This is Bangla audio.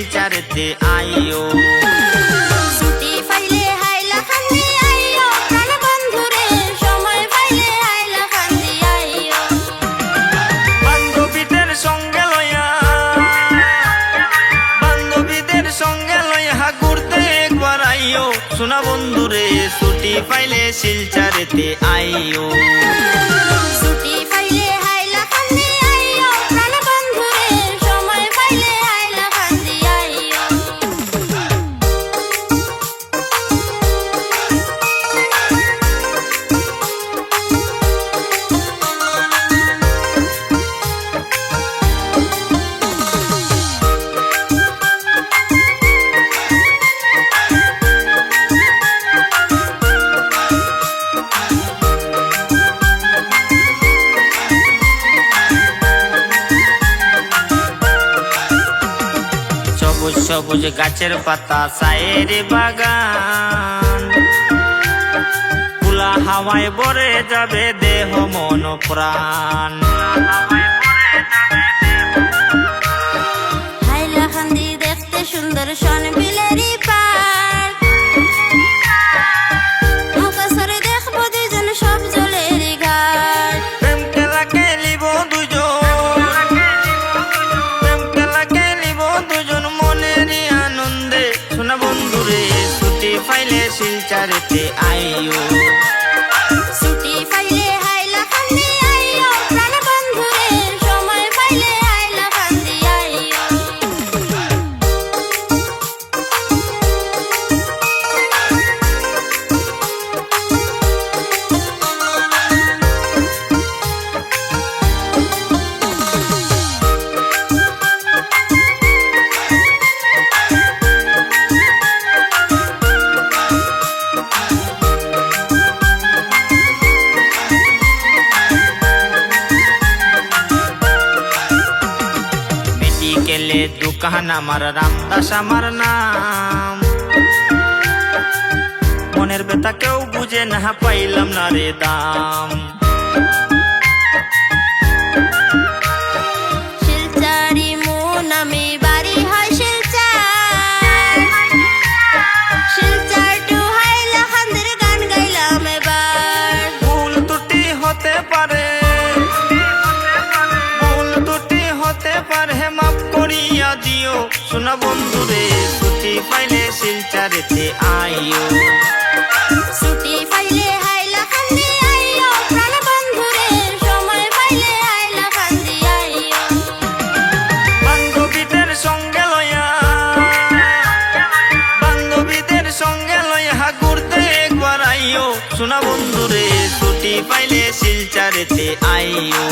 শিলচারেতে আইও। ছুটি পাইলে হাইলাকান্দি আইও প্রাণ বন্ধুরে, সময় পাইলে হাইলাকান্দি আইও। বান্ধবীদের সঙ্গে লইয়া ঘুরতে একবার আইও সোনা বন্ধুরে, ছুটি পাইলে শিলচারেতে আইও। ছুটি পাইলে হাইলাকান্দি আইও প্রাণ বন্ধুরে, সময় পাইলে হাইলাকান্দি আইও। সবুজ সবুজ গাছের পাতা চায়ের বাগান, খোলা হাওয়ায় ভরে যাবে দেহ মন প্রাণ। হাইলাকান্দি দেখতে সুন্দর সনবিলেরই পার্ক, নৌকাছড়ে দেখবো দুজন সব জলেরই ঘাট। প্রেম খেলা খেলিব দুজন মনেরই আনন্দে সোনা বন্ধুরে, ছুটি পাইলে শিলচারেতে আইও। ছুটি পাইলে হাইলাকান্দি আইও প্রাণ বন্ধুরে, সময় পাইলে হাইলাকান্দি আইও। মেডিকেলে দোকান আমার, রামদাস আমার নাম। মনের ব্যথা কেউ বুঝে না, পাইলাম না রে দাম। শিলচারি মন আমি বাড়ি হয় শিলচার, শিলচার টু হাইলাকান্দির গান গাইলাম এবার। ভুল ত্রুটি হতে পারে, মাফ করিয়া দিও সোনা বন্ধুরে, ছুটি পাইলে শিলচারেতে আইও। ছুটি পাইলে হাইলাকান্দি আইও প্রাণ বন্ধুরে, সময় পাইলে হাইলাকান্দি আইও। বান্ধবীদের সঙ্গে লইয়া ঘুরতে একবার আইও সোনা বন্ধুরে, ছুটি পাইলে শিলচারেতে আইও।